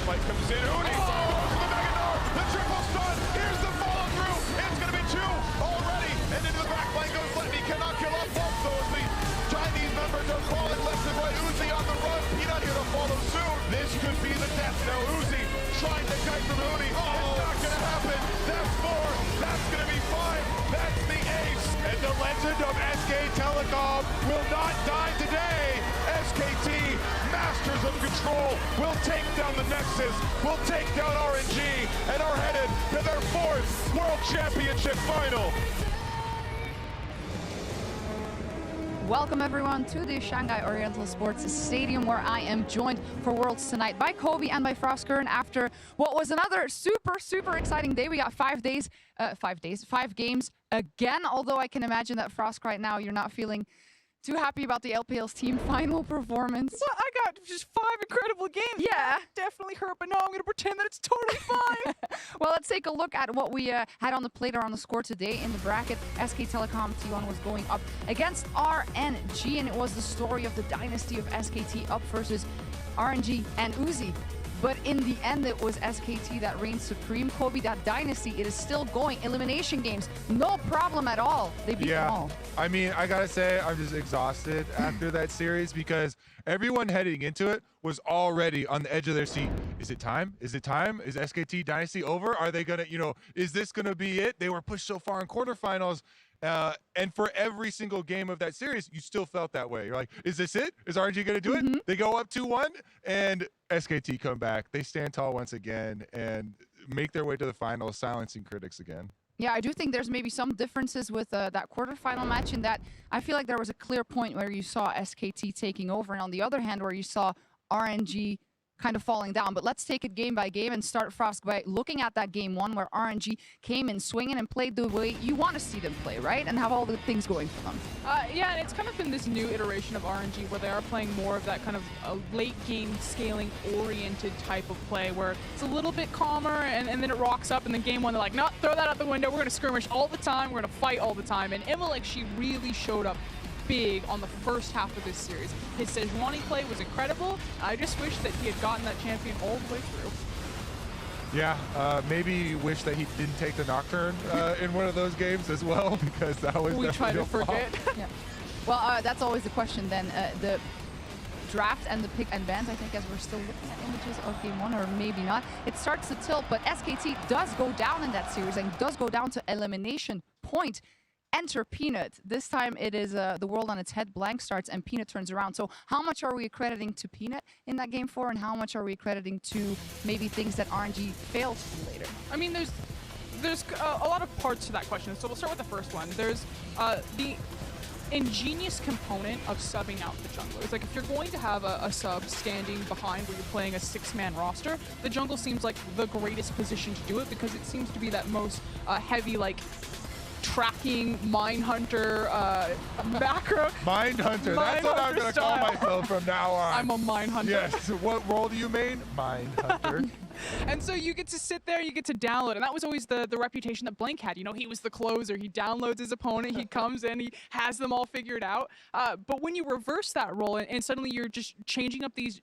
Fight comes in. Uni goes to the mega door. The triple stun. Here's the follow through. It's going to be two already. And into the back line goes Letney. Cannot kill off both. So as the Chinese members are falling left and right. Uzi on the run. Peanut here to follow soon. This could be the death. Now Uzi trying to kite from Uni. Oh, it's not going to happen. That's four. That's going to be five. That's the ace. And the legend of SK Telecom will not die today. SKT, masters of control, will take down the Nexus, will take down RNG, and are headed to their fourth World Championship final. Welcome everyone to the Shanghai Oriental Sports Stadium, where I am joined for Worlds tonight by Kobe and by Frostkern after what was another super exciting day. We got 5 games again, although I can imagine that Frosk right now, you're not feeling too happy about the LPL's team final performance. Well, I got just 5 incredible games. Yeah. Definitely hurt, but no, I'm going to pretend that it's totally fine. Well, let's take a look at what we had on the plate or on the score today in the bracket. SK Telecom T1 was going up against RNG, and it was the story of the dynasty of SKT up versus RNG and Uzi. But in the end, it was SKT that reigned supreme. Kobe, that dynasty, it is still going. Elimination games, no problem at all. They beat them all. I mean, I gotta say, I'm just exhausted after that series because everyone heading into it was already on the edge of their seat. Is it time? Is it time? Is SKT dynasty over? Are they gonna, is this gonna be it? They were pushed so far in quarterfinals. And for every single game of that series, you still felt that way. You're like, is this it? Is RNG going to do it? They go up 2-1, and SKT come back. They stand tall once again and make their way to the finals, silencing critics again. Yeah, I do think there's maybe some differences with that quarterfinal match in that I feel like there was a clear point where you saw SKT taking over, and on the other hand, where you saw RNG kind of falling down. But let's take it game by game and start, Frost, by looking at that game one where RNG came in swinging and played the way you want to see them play, right? And have all the things going for them. Yeah, and it's kind of been this new iteration of RNG where they are playing more of that kind of late game scaling oriented type of play where it's a little bit calmer and then it rocks up, and then game one they're like, no, throw that out the window, we're going to skirmish all the time, we're going to fight all the time. And Immolek, she really showed up big on the first half of this series. His Sejuani play was incredible. I just wish that he had gotten that champion all the way through. Yeah, maybe wish that he didn't take the Nocturne in one of those games as well, because that was We try to forget. Yeah. Well, that's always the question then. The draft and the pick and bans, I think, as we're still looking at images of game one, or maybe not, it starts to tilt, but SKT does go down in that series and does go down to elimination point. Enter Peanut. This time it is the world on its head. Blank starts and Peanut turns around. So how much are we accrediting to Peanut in that game 4, and how much are we accrediting to maybe things that RNG failed to do later? I mean, there's a lot of parts to that question. So we'll start with the first one. There's the ingenious component of subbing out the junglers. Like, if you're going to have a sub standing behind where you're playing a 6-man roster, the jungle seems like the greatest position to do it, because it seems to be that most heavy, like, tracking Mindhunter macro. Mindhunter. That's what I'm going to call myself from now on. I'm a Mindhunter. Yes. What role do you main? Mindhunter. And so you get to sit there, you get to download, and that was always the reputation that Blank had. You know, he was the closer. He downloads his opponent, he comes in, he has them all figured out. But when you reverse that role and suddenly you're just changing up these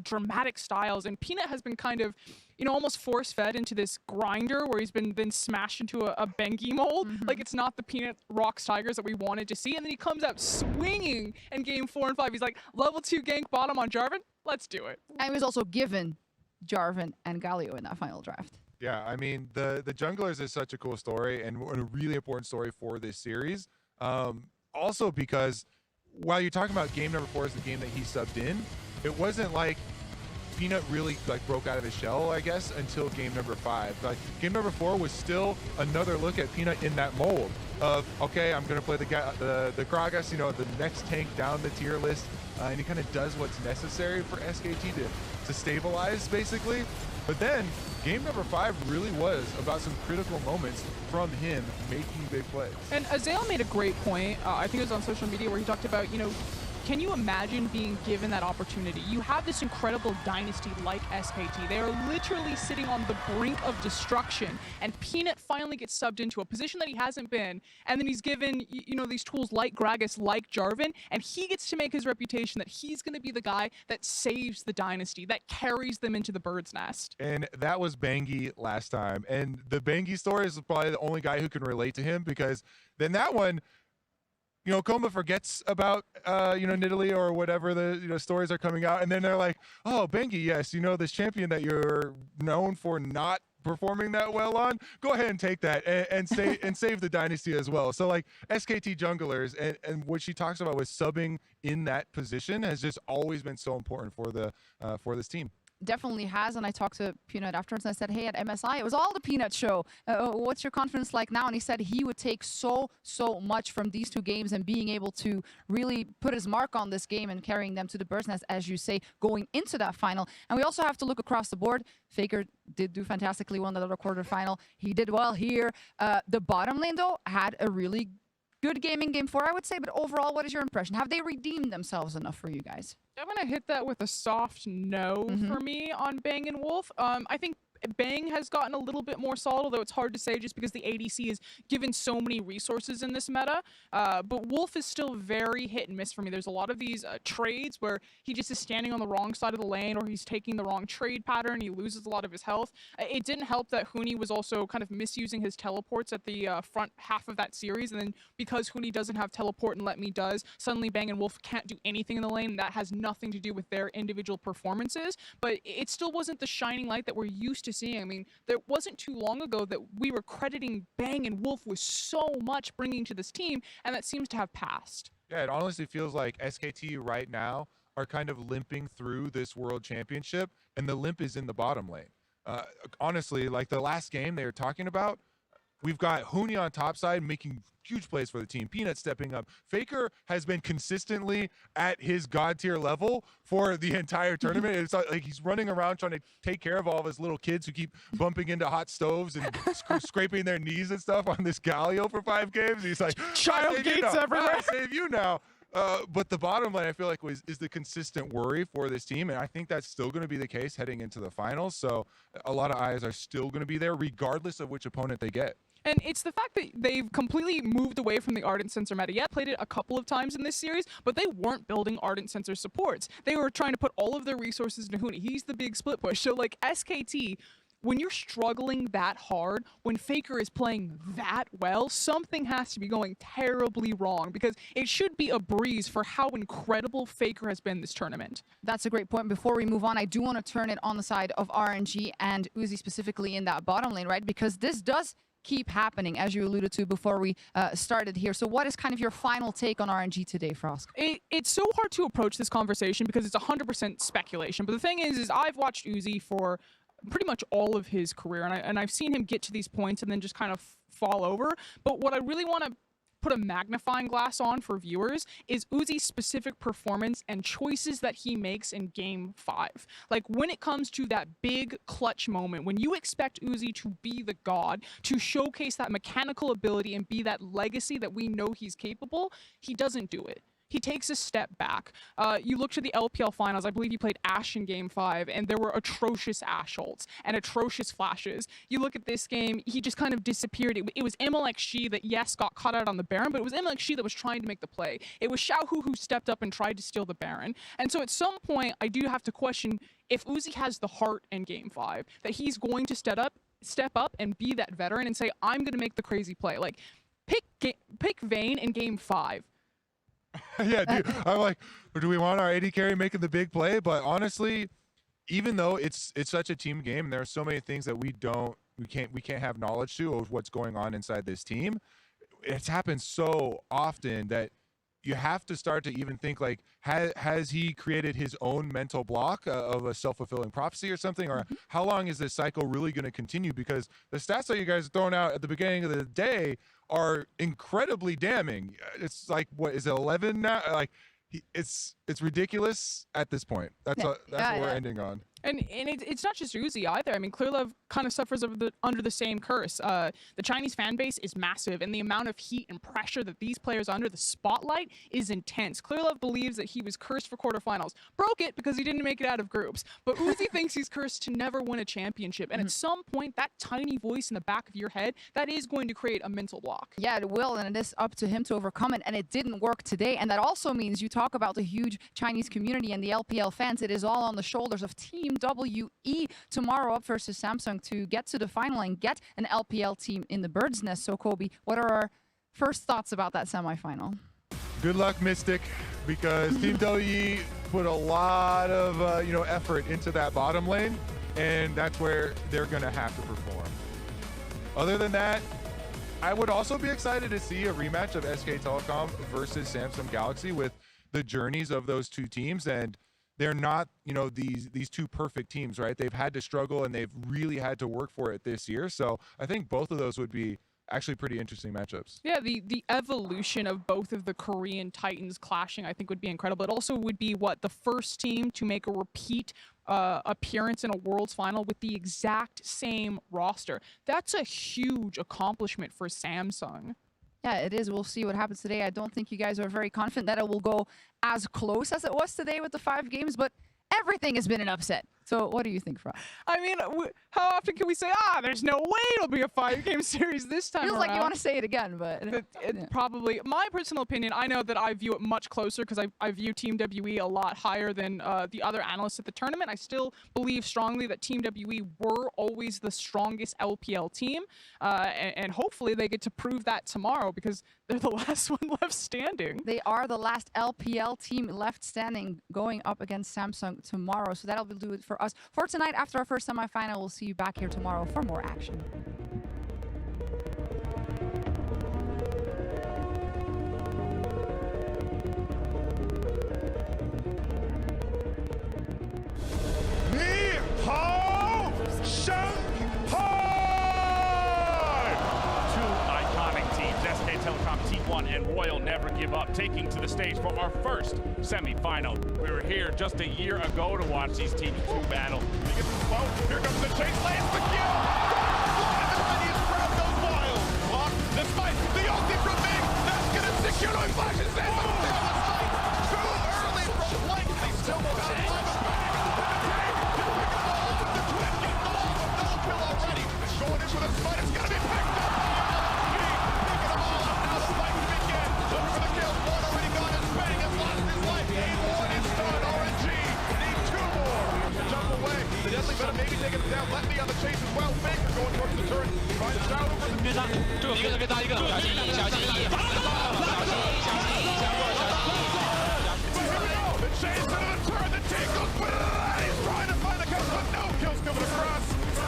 dramatic styles, and Peanut has been kind of, you know, almost force-fed into this grinder where he's been then smashed into a Bengi mold. Like, it's not the Peanut Rocks Tigers that we wanted to see. And then he comes out swinging in game 4 and 5. He's like, level 2 gank bottom on Jarvan? Let's do it. And he was also given Jarvan and Galio in that final draft. Yeah, I mean, the Junglers is such a cool story and a really important story for this series. Also because while you're talking about game number 4 is the game that he subbed in, it wasn't like Peanut really like broke out of his shell, I guess, until game number 5. Like, game number 4 was still another look at Peanut in that mold of, okay, I'm gonna play the Gragas, you know, the next tank down the tier list, and he kind of does what's necessary for SKT to stabilize, basically. But then game number 5 really was about some critical moments from him making big plays. And Azael made a great point. I think it was on social media where he talked about, you know, can you imagine being given that opportunity? You have this incredible dynasty like SKT. They are literally sitting on the brink of destruction, and Peanut finally gets subbed into a position that he hasn't been, and then he's given, you know, these tools like Gragas, like Jarvan, and he gets to make his reputation that he's going to be the guy that saves the dynasty, that carries them into the bird's nest. And that was Bengi last time, and the Bengi story is probably the only guy who can relate to him, because then that one, you know, Koma forgets about, you know, Nidalee or whatever the, you know, stories are coming out. And then they're like, oh, Bengi, yes, you know, this champion that you're known for not performing that well on, go ahead and take that and save the dynasty as well. So, like, SKT junglers and what she talks about with subbing in that position has just always been so important for the for this team. Definitely has, and I talked to Peanut afterwards and I said, hey, at MSI it was all the Peanut show, what's your confidence like now? And he said he would take so much from these 2 games and being able to really put his mark on this game and carrying them to the bird's nest, as you say, going into that final. And we also have to look across the board. Faker did do fantastically well in the other quarterfinal. He did well here. The bottom lane, though, had a really good game in game 4, I would say, but overall, what is your impression? Have they redeemed themselves enough for you guys? I'm going to hit that with a soft no for me on Bang and Wolf. I think Bang has gotten a little bit more solid, although it's hard to say just because the ADC is given so many resources in this meta. But Wolf is still very hit and miss for me. There's a lot of these trades where he just is standing on the wrong side of the lane, or he's taking the wrong trade pattern. He loses a lot of his health. It didn't help that Huni was also kind of misusing his teleports at the front half of that series. And then because Huni doesn't have teleport and Let Me does, suddenly Bang and Wolf can't do anything in the lane. That has nothing to do with their individual performances. But it still wasn't the shining light that we're used to seeing. I mean, there wasn't too long ago that we were crediting Bang and Wolf with so much bringing to this team, and that seems to have passed. Yeah, it honestly feels like SKT right now are kind of limping through this World Championship, and the limp is in the bottom lane. Honestly, like the last game they were talking about, we've got Huni on top side making huge plays for the team. Peanut stepping up. Faker has been consistently at his god tier level for the entire tournament. It's like he's running around trying to take care of all of his little kids who keep bumping into hot stoves and scraping their knees and stuff on this Galio for 5 games. He's like, child gates everywhere. I save you now. But the bottom line, I feel like, is the consistent worry for this team, and I think that's still going to be the case heading into the finals. So a lot of eyes are still going to be there, regardless of which opponent they get. And it's the fact that they've completely moved away from the Ardent Sensor meta. Yeah, played it a couple of times in this series, but they weren't building Ardent Sensor supports. They were trying to put all of their resources into Huni. He's the big split push. So, like, SKT, when you're struggling that hard, when Faker is playing that well, something has to be going terribly wrong, because it should be a breeze for how incredible Faker has been this tournament. That's a great point. Before we move on, I do want to turn it on the side of RNG and Uzi specifically in that bottom lane, right? Because this does keep happening, as you alluded to before we started here. So what is kind of your final take on RNG today, Frost? It's so hard to approach this conversation because it's 100% speculation. But the thing is I've watched Uzi for pretty much all of his career, and I've seen him get to these points and then just kind of fall over. But what I really want to put a magnifying glass on for viewers is Uzi's specific performance and choices that he makes in Game 5. Like, when it comes to that big clutch moment, when you expect Uzi to be the god, to showcase that mechanical ability and be that legacy that we know he's capable, he doesn't do it. He takes a step back. You look to the LPL finals, I believe he played Ashe in Game 5, and there were atrocious Ashe ults and atrocious flashes. You look at this game, he just kind of disappeared. It was MLXG that, yes, got caught out on the Baron, but it was MLXG that was trying to make the play. It was Xiaohu who stepped up and tried to steal the Baron. And so at some point, I do have to question if Uzi has the heart in Game 5, that he's going to step up and be that veteran and say, I'm going to make the crazy play. Like, pick Vayne in Game 5. Yeah, dude. I'm like, do we want our AD carry making the big play? But honestly, even though it's such a team game, and there are so many things that we can't have knowledge to of what's going on inside this team. It's happened so often that you have to start to even think, like, has he created his own mental block of a self-fulfilling prophecy or something? Or how long is this cycle really going to continue? Because the stats that you guys are throwing out at the beginning of the day are incredibly damning. It's like, what is it, 11 now? Like, it's ridiculous at this point. That's what we're ending on. And it's not just Uzi either. I mean, Clearlove kind of suffers under the same curse. The Chinese fan base is massive, and the amount of heat and pressure that these players are under the spotlight is intense. Clearlove believes that he was cursed for quarterfinals. Broke it because he didn't make it out of groups. But Uzi thinks he's cursed to never win a championship. And at some point, that tiny voice in the back of your head, that is going to create a mental block. Yeah, it will, and it is up to him to overcome it, and it didn't work today. And that also means, you talk about the huge Chinese community and the LPL fans, it is all on the shoulders of Team WE tomorrow up versus Samsung to get to the final and get an LPL team in the bird's nest. So, Kobe, what are our first thoughts about that semifinal? Good luck, Mystic, because Team WE put a lot of effort into that bottom lane, and that's where they're going to have to perform. Other than that, I would also be excited to see a rematch of SK Telecom versus Samsung Galaxy with the journeys of those two teams, and they're not, these two perfect teams, right? They've had to struggle and they've really had to work for it this year. So I think both of those would be actually pretty interesting matchups. Yeah, the evolution of both of the Korean Titans clashing, I think, would be incredible. It also would be the first team to make a repeat appearance in a Worlds final with the exact same roster. That's a huge accomplishment for Samsung. Yeah, it is. We'll see what happens today. I don't think you guys are very confident that it will go as close as it was today with the 5 games, but everything has been an upset. So what do you think, Frost? I mean, how often can we say, there's no way it'll be a 5-game series this time Feels around? like you want to say it again, but... Probably. My personal opinion, I know that I view it much closer because I view Team WE a lot higher than the other analysts at the tournament. I still believe strongly that Team WE were always the strongest LPL team, and hopefully they get to prove that tomorrow because they're the last one left standing. They are the last LPL team left standing going up against Samsung tomorrow, so that'll do it for us for tonight. After our first semifinal, we'll see you back here tomorrow for more action. one, and Royal never give up, taking to the stage for our first semifinal. We were here just a year ago to watch these teams two battle. He gets the slow. Here comes the chase. Lands the kill. And the Chinese crowd goes wild. Block despite the ulti from Ming. That's going to secure no flashes in, but there was Mike. Too early from Blank. They still got time of back. The twin get the ball. No kill already. Going in with a smite. It's going to be picked up. Picking them all up now. Spike begin. Look for the kill. One already got his bang. Has lost his life. Game one is done. RNG need two more. Jump away. The deadly venom maybe taking it down. Let me on the chase as well. Baker going towards the turret. Trying to shout over the 一个最大一个，小心翼翼，小心翼翼，小心翼翼，降落，小心翼翼。 Here we go. The chase into the turret. The team goes with it. He's trying to find the kills, but no kills coming across.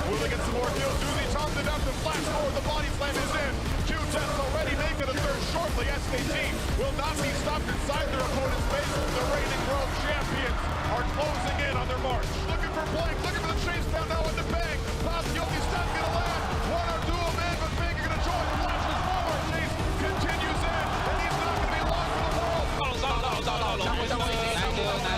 Will they get some more kills? Uzi Tom's about to flash forward. The body slam is in. Two tests already making a third shortly. SKT will not be stopped inside their opponent's base. The reigning world champions are closing in on their march. Looking for Blank. Looking for the chase down now in the bang. Pop Yoki's not going to land. One or two of them in, but Baker going to join. Watch this forward chase continues in, and he's not going to be long for the world. 到了，将会来个